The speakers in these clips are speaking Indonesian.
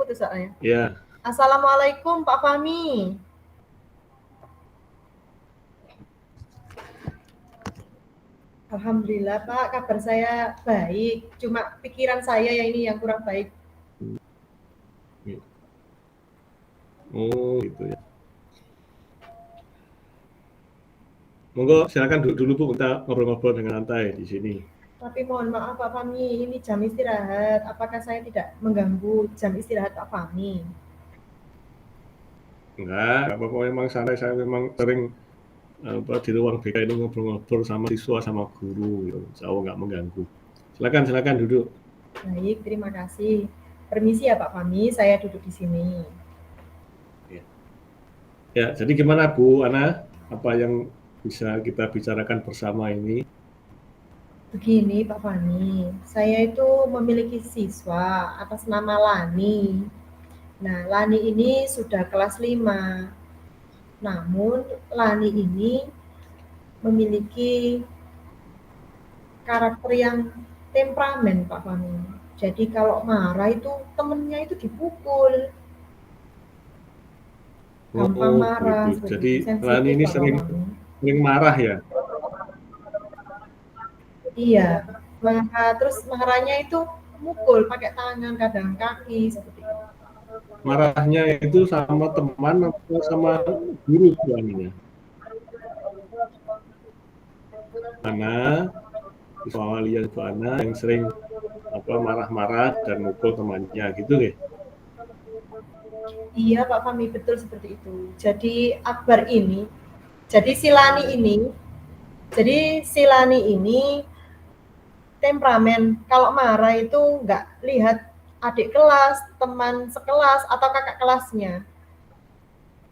putus soalnya. Ya. Assalamualaikum Pak Fahmi. Alhamdulillah Pak, kabar saya baik. Cuma pikiran saya yang ini yang kurang baik. Oh, gitu ya. Monggo silakan duduk dulu Bu, kita ngobrol-ngobrol dengan santai di sini. Tapi mohon maaf Pak Fahmi, ini jam istirahat. Apakah saya tidak mengganggu jam istirahat Pak Fahmi? Enggak apa-apa, memang santai, saya memang sering di ruang BK ini ngobrol-ngobrol sama siswa sama guru gitu. Insya Allah nggak mengganggu. Silakan duduk. Baik, terima kasih. Permisi ya Pak Fahmi, saya duduk di sini. Ya, jadi gimana Bu Ana? Apa yang bisa kita bicarakan bersama ini? Begini Pak Fahmi, saya itu memiliki siswa atas nama Lani. Nah, Lani ini sudah kelas 5. Namun Lani ini memiliki karakter yang temperamen Pak Fahmi. Jadi kalau marah itu temennya itu dipukul. Gampang Oh, marah gitu. seperti Jadi itu, Lani sensitif ini Pak Fahmi. sering marah ya? Iya, terus marahnya itu mukul pakai tangan, kadang kaki seperti itu. Marahnya itu sama teman atau sama guru Bu Ananya? Ana, siswa walian Bu Ana yang sering marah-marah dan mukul temannya gitu ya? Iya Pak Fahmi, betul seperti itu. Jadi Akbar ini, jadi Silani ini temperamen. Kalau marah itu nggak lihat adik kelas, teman sekelas, atau kakak kelasnya.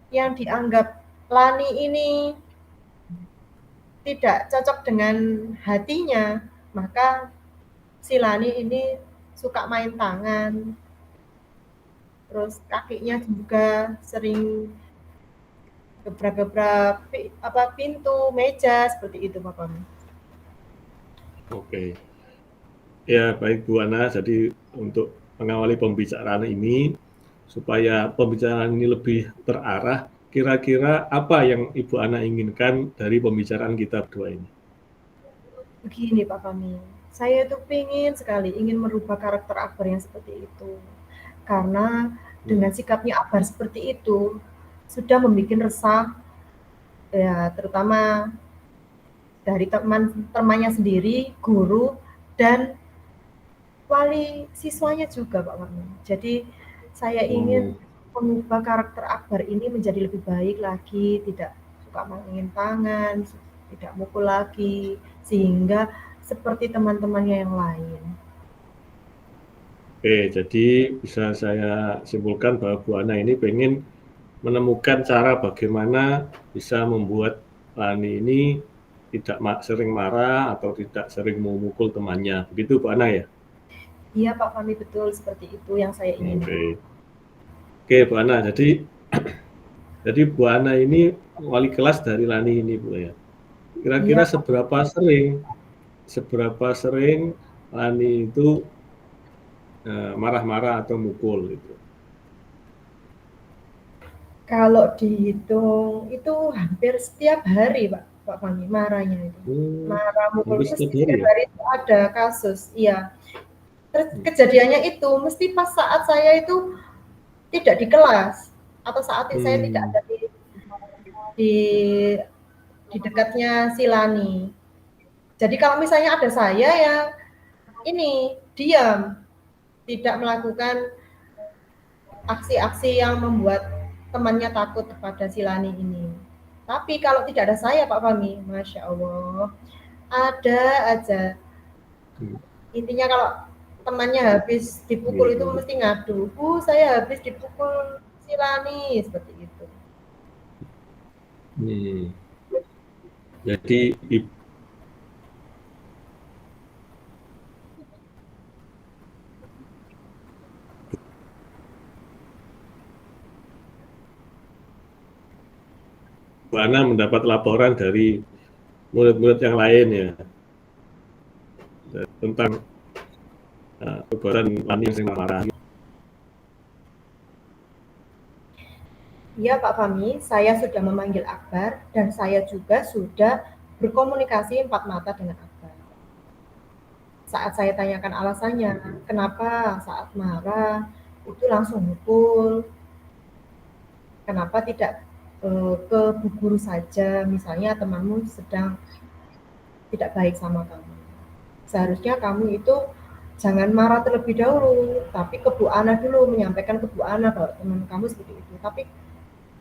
Yang dianggap Lani ini tidak cocok dengan hatinya, maka si Lani ini suka main tangan, terus kakinya juga sering gebrak-gebrak pintu, meja seperti itu Pak Fahmi. Oke. Ya, baik Bu Ana. Jadi untuk mengawali pembicaraan ini, supaya pembicaraan ini lebih terarah, kira-kira apa yang Ibu Ana inginkan dari pembicaraan kita berdua ini? Begini Pak Fahmi, saya tuh ingin merubah karakter Akbar yang seperti itu. Karena dengan sikapnya Akbar seperti itu, sudah membuat resah, ya terutama dari teman-temannya sendiri, guru, dan wali siswanya juga Pak Fahmi. Jadi saya ingin Oh, mengubah karakter Akbar ini menjadi lebih baik lagi, tidak suka main tangan, tidak mukul lagi, sehingga seperti teman-temannya yang lain. oke, jadi bisa saya simpulkan bahwa Bu Ana ini pengen menemukan cara bagaimana bisa membuat Lani ini tidak sering marah atau tidak sering memukul temannya. Begitu Bu Ana ya? Iya Pak Fahmi, betul seperti itu yang saya inginkan. Oke. Oke Bu Ana, jadi Bu Ana ini wali kelas dari Lani ini Bu ya. Kira-kira Iya Pak. seberapa sering Lani itu marah-marah atau mukul gitu? Kalau dihitung itu hampir setiap hari Pak Fahmi marahnya itu. Marah mukul Hampir setiap mesti hari setiap ya? hari itu ada kasus. Iya. Kejadiannya itu mesti pas saat saya itu tidak di kelas atau saat saya tidak ada di di dekatnya si Lani. Jadi kalau misalnya ada saya yang ini diam, tidak melakukan aksi-aksi yang membuat temannya takut kepada si Lani ini. Tapi kalau tidak ada saya Pak Fahmi, Masya Allah, ada aja. Intinya kalau temannya habis dipukul itu mesti ngadu, saya habis dipukul si Lani, seperti itu. Jadi Bu Ana mendapat laporan dari murid-murid yang lain ya tentang perbuatan Lani yang sering marah. Iya Pak Fahmi, saya sudah memanggil Akbar dan saya juga sudah berkomunikasi empat mata dengan Akbar. Saat saya tanyakan alasannya, kenapa saat marah itu langsung mukul, kenapa tidak ke bu guru saja, misalnya temanmu sedang tidak baik sama kamu. Seharusnya kamu itu jangan marah terlebih dahulu, tapi ke Bu Ana dulu, menyampaikan ke Bu Ana kalau teman kamu seperti itu. Tapi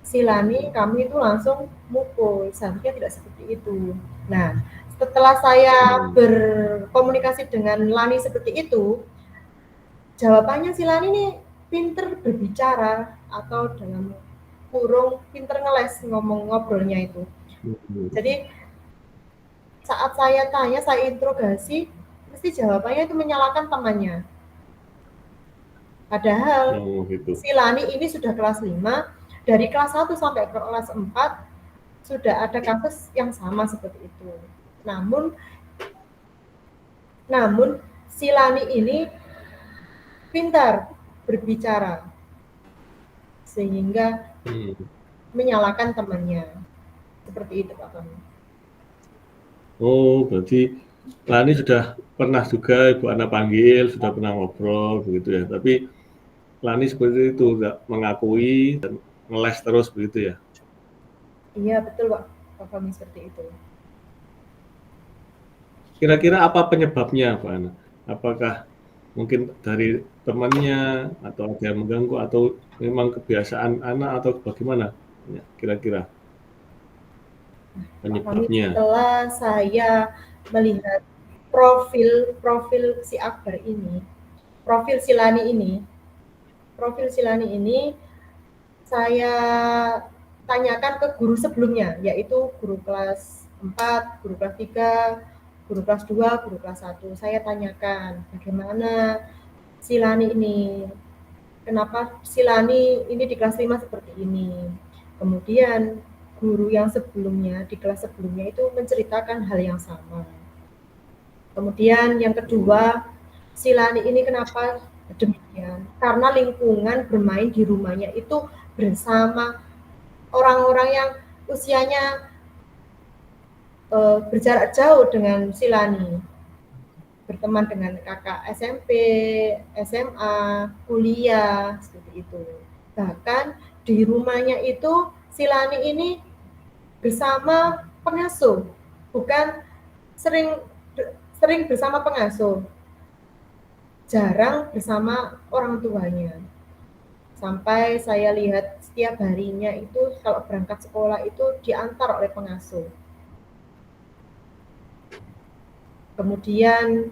si Lani, kamu itu langsung mukul, seharusnya tidak seperti itu. Nah, setelah saya berkomunikasi dengan Lani seperti itu, jawabannya si Lani ini pinter berbicara atau dalam kurung pinter ngeles ngomong ngobrolnya itu. Jadi saat saya tanya, saya interogasi, mesti jawabannya itu menyalahkan temannya. Padahal gitu. si Lani ini sudah kelas 5, dari kelas 1 sampai ke kelas 4 sudah ada kasus yang sama seperti itu. Namun si Lani ini pintar berbicara sehingga menyalahkan temannya. Seperti itu Pak Tony. Oh, berarti Lani sudah pernah juga Ibu Ana panggil, sudah pernah ngobrol begitu ya. Tapi Lani seperti itu, nggak mengakui dan ngeles terus begitu ya. Iya betul Pak Fahmi, seperti itu. Kira-kira apa penyebabnya, Pak Ana? Apakah mungkin dari temannya atau ada yang mengganggu atau memang kebiasaan anak atau bagaimana? Ya, kira-kira Pak Fahmi, penyebabnya. setelah saya melihat profil si Akbar ini, profil si Lani ini saya tanyakan ke guru sebelumnya, yaitu guru kelas 4, guru kelas 3, guru kelas 2, guru kelas 1. Saya tanyakan bagaimana si Lani ini, kenapa si Lani ini di kelas 5 seperti ini. Kemudian guru yang sebelumnya, di kelas sebelumnya itu menceritakan hal yang sama. Kemudian yang kedua, si Lani ini kenapa demikian? Karena lingkungan bermain di rumahnya itu bersama orang-orang yang usianya berjarak jauh dengan si Lani. Berteman dengan kakak SMP, SMA, kuliah, seperti itu. Bahkan di rumahnya itu si Lani ini bersama pengasuh, bukan sering bersama pengasuh, jarang bersama orang tuanya. Sampai saya lihat setiap harinya itu kalau berangkat sekolah itu diantar oleh pengasuh. Kemudian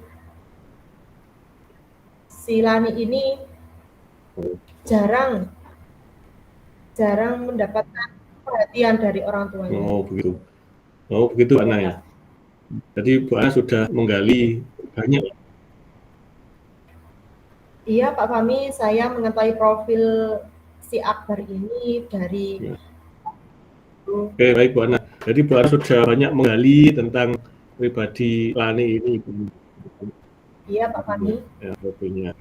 si Lani ini jarang mendapatkan perhatian dari orang tuanya. Oh, begitu. Oh, begitu, Ana ya. Jadi Bu Ana sudah menggali banyak. Iya Pak Fahmi, saya mengetahui profil si Akbar ini dari Ya. Oke, baik Bu Ana. Jadi Bu Ana sudah banyak menggali tentang pribadi Lani ini. Iya Pak Fahmi. Ya, profilnya.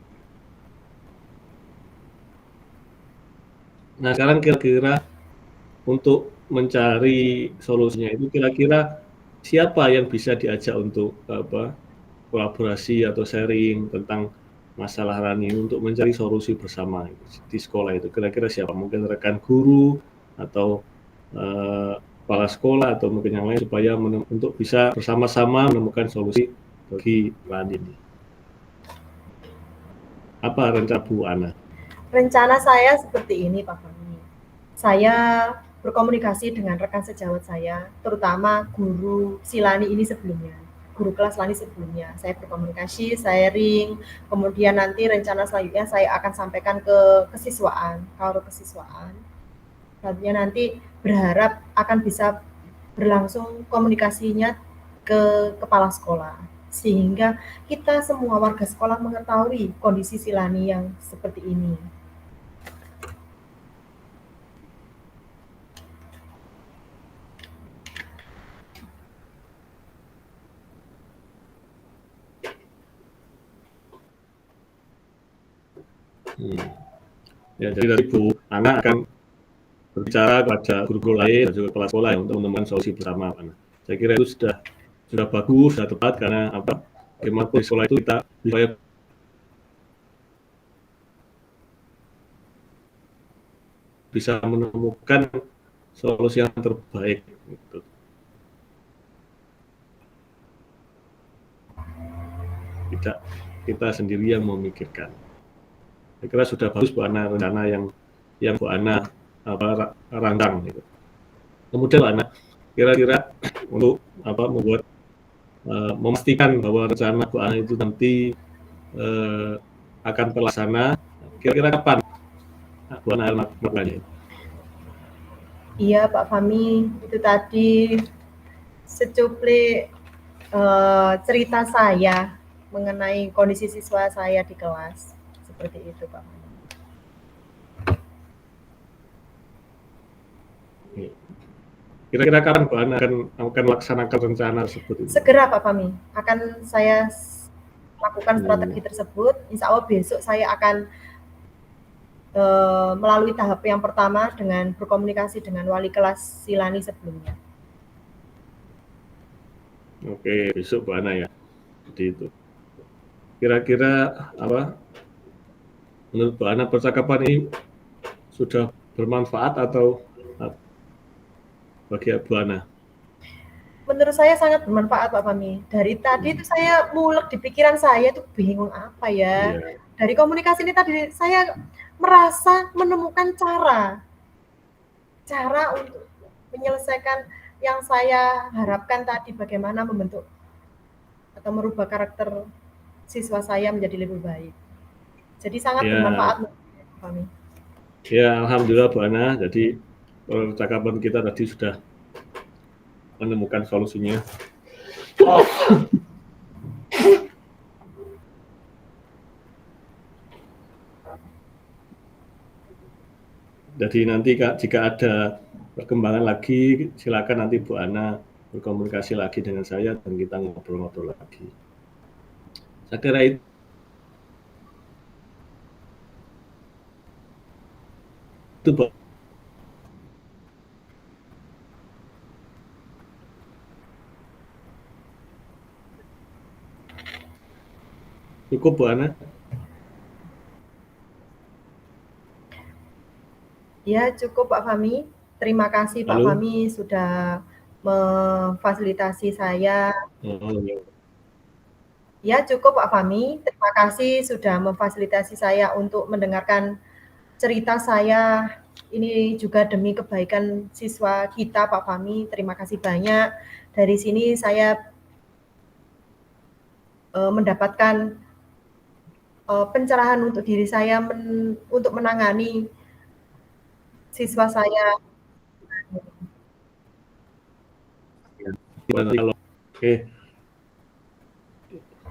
Nah, sekarang kira-kira untuk mencari solusinya itu kira-kira siapa yang bisa diajak untuk kolaborasi atau sharing tentang masalah Lani untuk mencari solusi bersama di sekolah itu. Kira-kira siapa? Mungkin rekan guru atau kepala sekolah atau mungkin yang lain supaya untuk bisa bersama-sama menemukan solusi bagi Lani ini. Apa rencana Bu Ana? Rencana saya seperti ini Pak Fahmi. Saya berkomunikasi dengan rekan sejawat saya, terutama guru si Lani ini sebelumnya, guru kelas Lani sebelumnya. Saya berkomunikasi, sharing, kemudian nanti rencana selanjutnya saya akan sampaikan ke kesiswaan, kalau kesiswaan. Selanjutnya nanti berharap akan bisa berlangsung komunikasinya ke kepala sekolah, sehingga kita semua warga sekolah mengetahui kondisi si Lani yang seperti ini. Ya, jadi dari Bu Ana akan berbicara kepada guru-guru lain dan juga kepala sekolah untuk menemukan solusi bersama. Saya kira itu sudah bagus, sudah tepat karena bagaimana di sekolah itu kita bisa menemukan solusi yang terbaik. Gitu. Tidak kita sendiri yang memikirkan. Saya kira sudah bagus Bu Ana rencana yang Bu Ana rancang. Gitu. Kemudian Bu Ana, kira-kira untuk membuat memastikan bahwa rencana Bu Ana itu nanti akan terlaksana, kira-kira kapan Bu Ana melakukannya? Iya Pak Fahmi, itu tadi secuplik cerita saya mengenai kondisi siswa saya di kelas. Seperti itu Pak Fahmi. Kira-kira kapan Bu Ana akan melaksanakan rencana tersebut? Segera Pak Fahmi, akan saya lakukan strategi tersebut. Insya Allah besok saya akan melalui tahap yang pertama dengan berkomunikasi dengan wali kelas Silani sebelumnya. Oke, besok Bu Ana ya. Jadi itu. Kira-kira menurut Bu Ana percakapan ini sudah bermanfaat atau bagi Bu Ana? Menurut saya sangat bermanfaat Pak Fahmi. Dari tadi itu saya mulek di pikiran saya tuh bingung apa ya. Dari komunikasi ini tadi saya merasa menemukan cara untuk menyelesaikan yang saya harapkan tadi, bagaimana membentuk atau merubah karakter siswa saya menjadi lebih baik. Jadi sangat bermanfaat Pak Fahmi. Ya, alhamdulillah Bu Ana. Jadi percakapan kita tadi sudah menemukan solusinya. Jadi nanti jika ada perkembangan lagi, silakan nanti Bu Ana berkomunikasi lagi dengan saya dan kita ngobrol-ngobrol lagi. Saya kira itu Bu. Cukup Bu Ana? Ya cukup Pak Fahmi. Terima kasih Pak Fahmi sudah memfasilitasi saya. Ya cukup Pak Fahmi. Terima kasih sudah memfasilitasi saya untuk mendengarkan cerita saya. Ini juga demi kebaikan siswa kita Pak Fahmi. Terima kasih banyak. Dari sini saya mendapatkan pencerahan untuk diri saya untuk menangani siswa saya. Oke.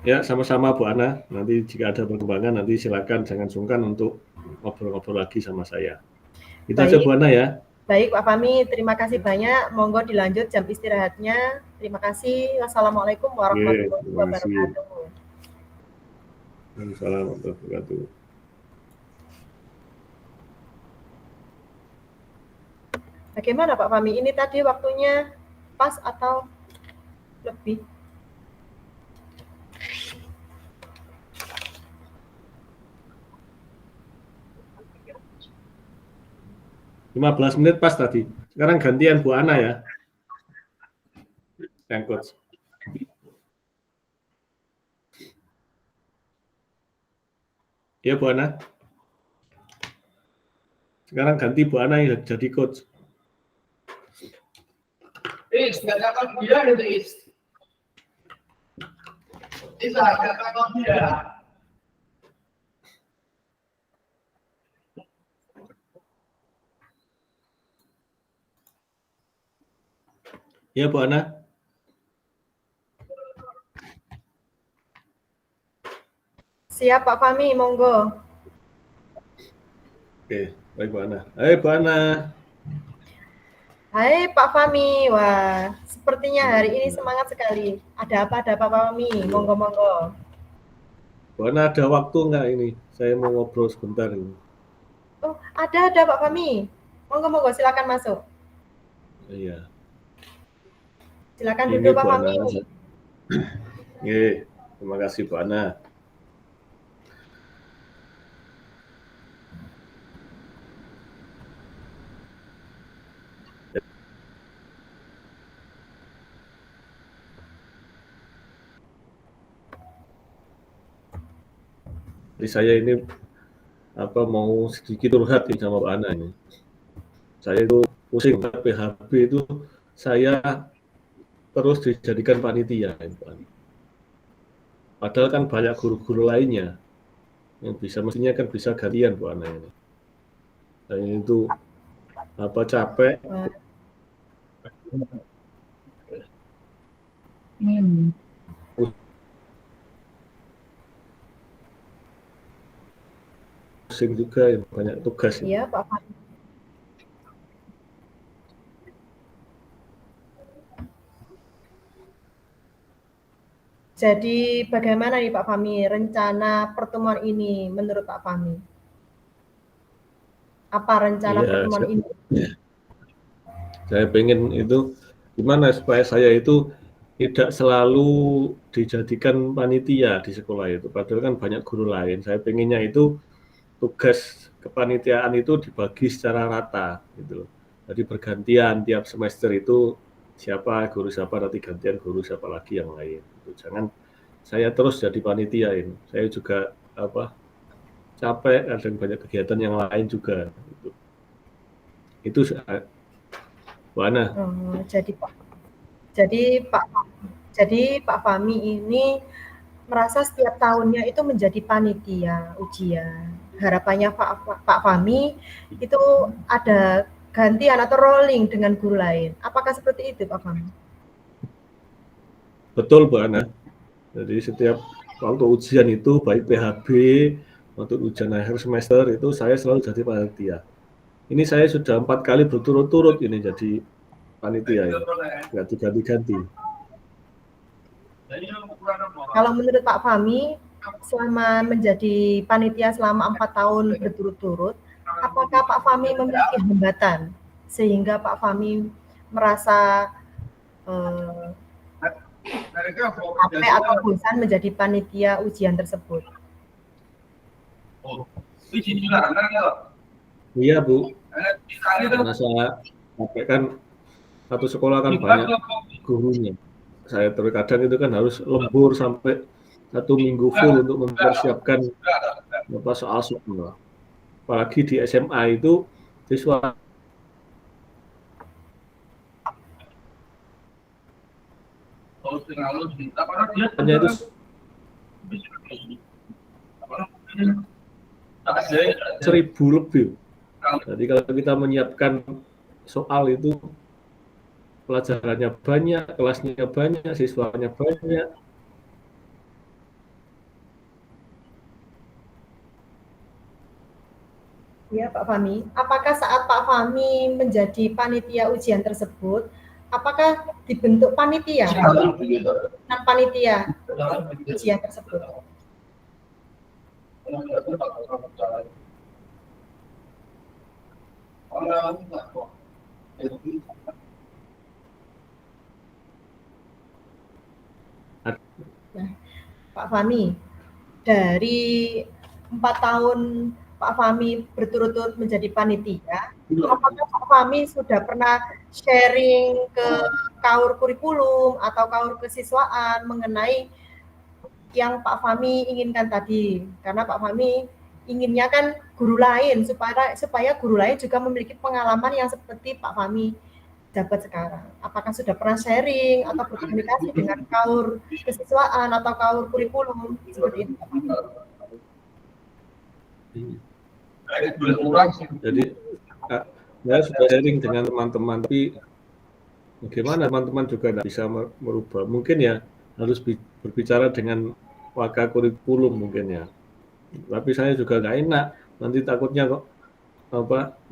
Ya, sama-sama Bu Ana. Nanti jika ada perkembangan nanti silakan jangan sungkan untuk ngobrol-ngobrol lagi sama saya. Itu aja Bu Ana ya. Baik Pak Fahmi, terima kasih banyak. Monggo dilanjut jam istirahatnya. Terima kasih. Wassalamualaikum warahmatullahi wabarakatuh. Waalaikumsalam warahmatullahi wabarakatuh. Bagaimana Pak Fahmi? Ini tadi waktunya pas atau lebih? Lima 15 menit pas tadi. Sekarang gantian Bu Ana ya. Yang coach. Ya Bu Ana. Sekarang ganti Bu Ana yang jadi coach. Nggak dapat dia itu Bisa, nggak dapat dia. Ya Bu Ana. Siap Pak Fahmi, monggo. Oke, baik Bu Ana. Hai Bu Ana. Hai Pak Fahmi, wah sepertinya hari ini semangat sekali. Ada apa Pak Fahmi? Monggo-monggo. Bu Ana ada waktu nggak ini? Saya mau ngobrol sebentar ini. Oh, ada Pak Fahmi. Monggo silakan masuk. Iya. Silakan Ini duduk Pak Bu Ana. Fahmi. Terima kasih Bu Ana. Jadi saya ini mau sedikit curhat sama Bu Ana ini. Saya itu pusing PHB itu saya terus dijadikan panitia. Padahal kan banyak guru-guru lainnya yang mestinya kan bisa gantian Bu Ana ini. Saya itu capek. Pusing juga, banyak tugas. Iya Pak Fahmi. Jadi bagaimana nih Pak Fahmi rencana pertemuan ini menurut Pak Fahmi? Apa rencana pertemuan ini? Saya pengen itu gimana supaya saya itu tidak selalu dijadikan panitia di sekolah itu. Padahal kan banyak guru lain. Saya pengennya itu tugas kepanitiaan itu dibagi secara rata gitu loh. Jadi bergantian tiap semester itu guru siapa nanti gantian guru siapa lagi yang lain. Jangan saya terus jadi panitia ini. Saya juga capek, ada banyak kegiatan yang lain juga. Itu Bu Ana. Jadi Pak Fahmi ini merasa setiap tahunnya itu menjadi panitia ujian. Harapannya Pak Fahmi itu ada gantian atau rolling dengan guru lain. Apakah seperti itu Pak Fahmi? Betul Bu Ana. Jadi setiap waktu ujian itu baik PHB waktu ujian akhir semester itu saya selalu jadi panitia. Ini saya sudah 4 kali berturut-turut ini jadi panitia ya, nggak diganti-ganti. Kalau menurut Pak Fahmi, selama menjadi panitia selama 4 tahun berturut-turut, apakah Pak Fahmi memiliki hambatan sehingga Pak Fahmi merasa capek atau bosan menjadi panitia ujian tersebut? Iya Bu, karena saya capek kan satu sekolah kan banyak gurunya. Saya terkadang itu kan harus lembur sampai 1 minggu full untuk mempersiapkan soal. Apalagi di SMA itu siswa hanya itu 1.000 lebih. Jadi kalau kita menyiapkan soal itu pelajarannya banyak, kelasnya banyak, siswanya banyak. Ya Pak Fahmi, apakah saat Pak Fahmi menjadi panitia ujian tersebut, apakah dibentuk panitia? Panitia ujian tersebut. Nah, Pak Fahmi, dari 4 tahun Pak Fahmi berturut-turut menjadi panitia, apakah Pak Fahmi sudah pernah sharing ke kaur kurikulum atau kaur kesiswaan mengenai yang Pak Fahmi inginkan tadi? Karena Pak Fahmi inginnya kan guru lain supaya guru lain juga memiliki pengalaman yang seperti Pak Fahmi dapat sekarang. Apakah sudah pernah sharing atau berkomunikasi dengan kaur kesiswaan atau kaur kurikulum seperti itu? Jadi saya sudah sharing dengan teman-teman, tapi bagaimana teman-teman juga tidak bisa merubah. Mungkin ya harus berbicara dengan wakil kurikulum mungkin ya. Tapi saya juga nggak enak, nanti takutnya kok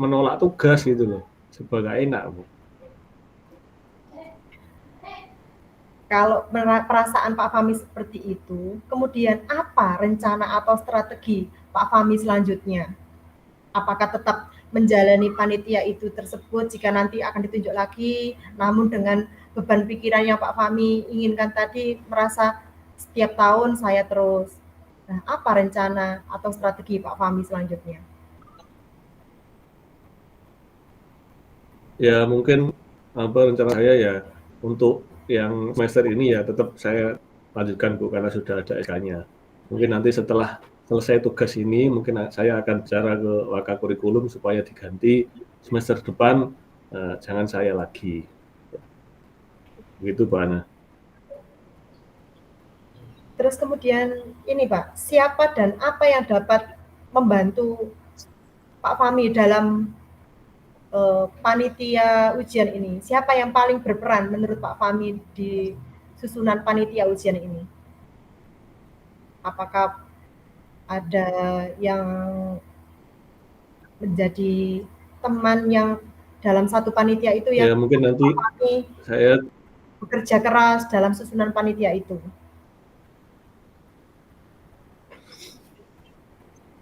menolak tugas gitu loh, sebab nggak enak Bu. Kalau perasaan Pak Fahmi seperti itu, kemudian apa rencana atau strategi Pak Fahmi selanjutnya? Apakah tetap menjalani panitia itu tersebut jika nanti akan ditunjuk lagi, namun dengan beban pikiran yang Pak Fahmi inginkan tadi merasa setiap tahun saya terus. Nah, apa rencana atau strategi Pak Fahmi selanjutnya? Ya mungkin rencana saya ya untuk yang semester ini ya tetap saya lanjutkan Bu karena sudah ada SK-nya. Mungkin nanti setelah selesai tugas ini mungkin saya akan bicara ke Wakakurikulum supaya diganti semester depan jangan saya lagi. Begitu Pak Ana. Terus kemudian ini Pak, siapa dan apa yang dapat membantu Pak Fahmi dalam panitia ujian ini? Siapa yang paling berperan menurut Pak Fahmi di susunan panitia ujian ini? Apakah ada yang menjadi teman yang dalam satu panitia itu Ya yang mungkin nanti Pak Fahmi saya bekerja keras dalam susunan panitia itu?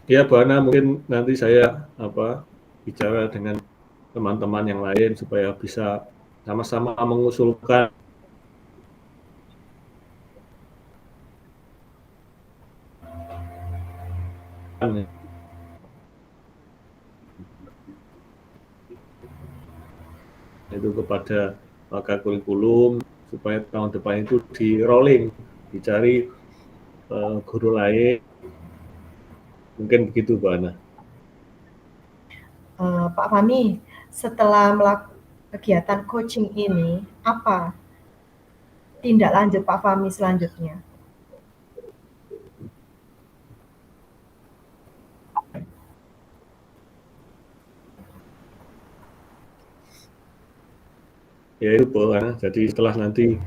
ya Bu Ana mungkin nanti saya bicara dengan teman-teman yang lain supaya bisa sama-sama mengusulkan itu kepada Wakakurikulum supaya tahun depan itu di rolling, dicari guru lain, mungkin begitu Bu Ana. Pak Fahmi, setelah melakukan kegiatan coaching ini, apa tindak lanjut Pak Fahmi selanjutnya? Ya itu Bu Ana, jadi setelah nanti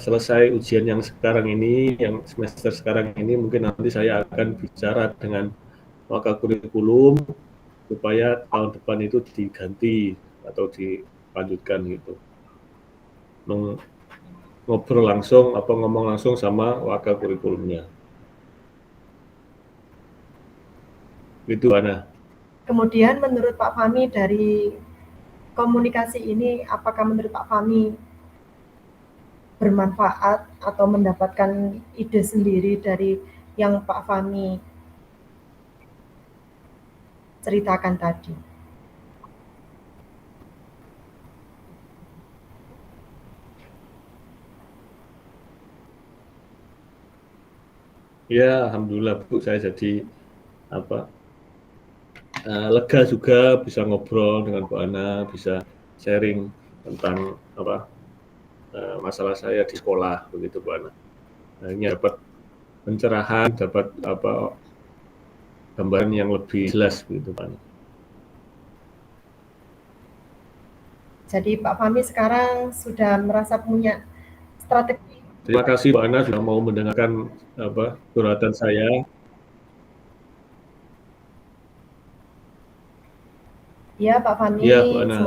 selesai ujian yang sekarang ini, yang semester sekarang ini, mungkin nanti saya akan bicara dengan Wakakurikulum supaya tahun depan itu diganti atau dilanjutkan gitu. Ngobrol langsung, ngomong langsung sama Wakakurikulumnya. Gitu Ana. Kemudian menurut Pak Fahmi dari komunikasi ini, apakah menurut Pak Fahmi bermanfaat atau mendapatkan ide sendiri dari yang Pak Fahmi ceritakan tadi? Ya, alhamdulillah Bu, saya jadi lega juga bisa ngobrol dengan Bu Ana, bisa sharing tentang masalah saya di sekolah begitu Bu Ana. Akhirnya dapat pencerahan, dapat gambaran yang lebih jelas begitu Pak Ana. Jadi Pak Fahmi sekarang sudah merasa punya strategi. Terima kasih Bu Ana sudah mau mendengarkan curhatan saya. Ya Pak Fahmi, Ya Bu Ana.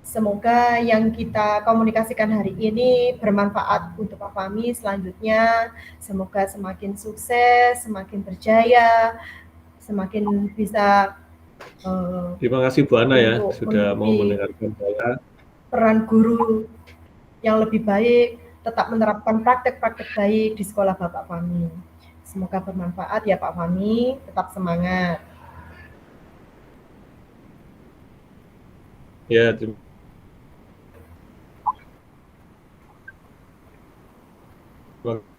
semoga yang kita komunikasikan hari ini bermanfaat untuk Pak Fahmi selanjutnya. Semoga semakin sukses, semakin berjaya, semakin bisa terima kasih Bu Ana ya sudah mau mendengarkan saya. Peran guru yang lebih baik, tetap menerapkan praktek-praktek baik di sekolah Bapak Fahmi. Semoga bermanfaat ya Pak Fahmi, tetap semangat. Ya, terima kasih.